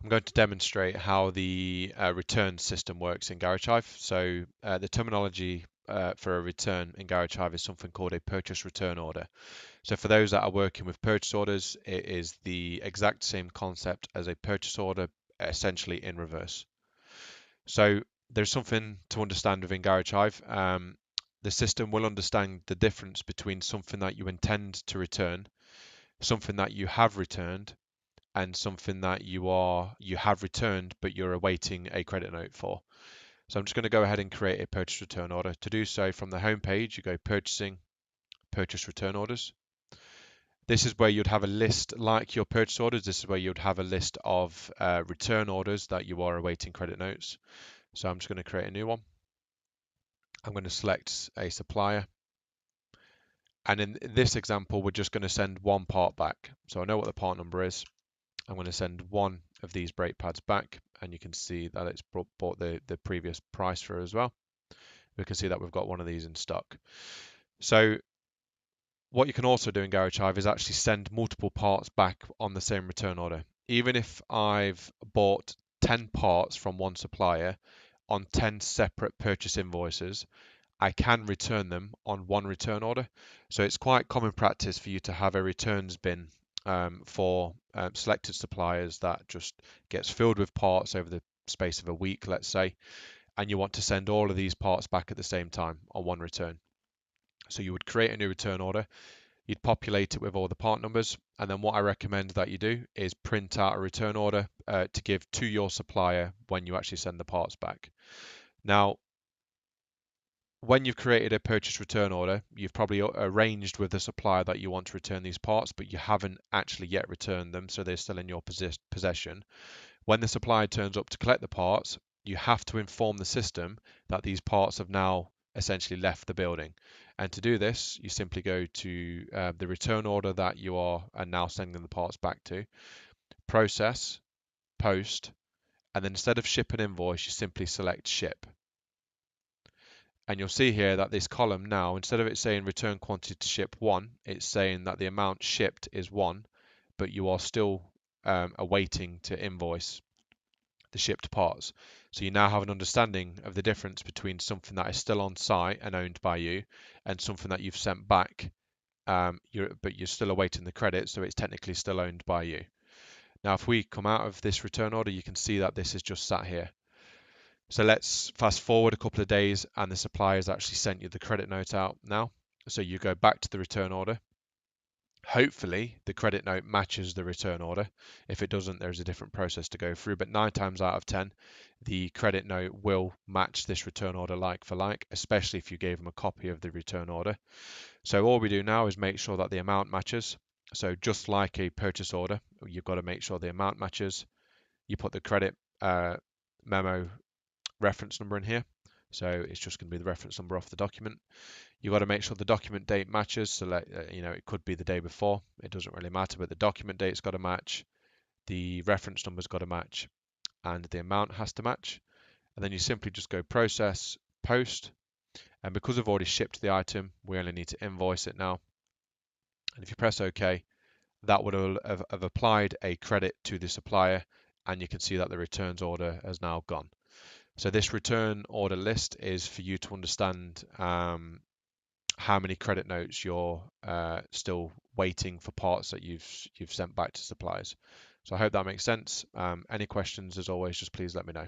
I'm going to demonstrate how the return system works in Garage Hive. So the terminology for a return in Garage Hive is something called a purchase return order. So for those that are working with purchase orders, it is the exact same concept as a purchase order, essentially in reverse. So there's something to understand within Garage Hive. The system will understand the difference between something that you intend to return, something that you have returned, and something that you have returned but you're awaiting a credit note for. So I'm just going to go ahead and create a purchase return order. To do so, from the home page, you go purchasing, purchase return orders. This is where you'd have a list like your purchase orders. This is where you'd have a list of return orders that you are awaiting credit notes. So I'm just going to create a new one. I'm going to select a supplier. And in this example, we're just going to send one part back. So I know what the part number is. I'm going to send one of these brake pads back, and you can see that it's brought the previous price through as well. We can see that we've got one of these in stock. So what you can also do in Garage Hive is actually send multiple parts back on the same return order. Even if I've bought 10 parts from one supplier on 10 separate purchase invoices, I can return them on one return order. So it's quite common practice for you to have a returns bin for selected suppliers that just gets filled with parts over the space of a week, let's say, and you want to send all of these parts back at the same time on one return. So you would create a new return order, you'd populate it with all the part numbers, and then what I recommend that you do is print out a return order to give to your supplier when you actually send the parts back. Now, when you've created a purchase return order, you've probably arranged with the supplier that you want to return these parts, but you haven't actually yet returned them, so they're still in your possession. When the supplier turns up to collect the parts, you have to inform the system that these parts have now essentially left the building. And to do this, you simply go to the return order that you are now sending the parts back to, process, post, and then instead of ship and invoice, you simply select ship. And you'll see here that this column now, instead of it saying return quantity to ship 1, it's saying that the amount shipped is 1, but you are still awaiting to invoice the shipped parts. So you now have an understanding of the difference between something that is still on site and owned by you and something that you've sent back, but you're still awaiting the credit, so it's technically still owned by you. Now, if we come out of this return order, you can see that this is just sat here. So let's fast forward a couple of days and the supplier has actually sent you the credit note out now. So you go back to the return order. Hopefully the credit note matches the return order. If it doesn't, there's a different process to go through, but 9 times out of 10, the credit note will match this return order like for like, especially if you gave them a copy of the return order. So all we do now is make sure that the amount matches. So just like a purchase order, you've got to make sure the amount matches. You put the credit memo reference number in here. So it's just going to be the reference number off the document. You've got to make sure the document date matches. So it could be the day before. It doesn't really matter, but the document date's got to match. The reference number's got to match, and the amount has to match. And then you simply just go process, post. And because we've already shipped the item, we only need to invoice it now. And if you press OK, that would have applied a credit to the supplier, and you can see that the returns order has now gone. So this return order list is for you to understand how many credit notes you're still waiting for parts that you've sent back to suppliers. So I hope that makes sense. Any questions, as always, just please let me know.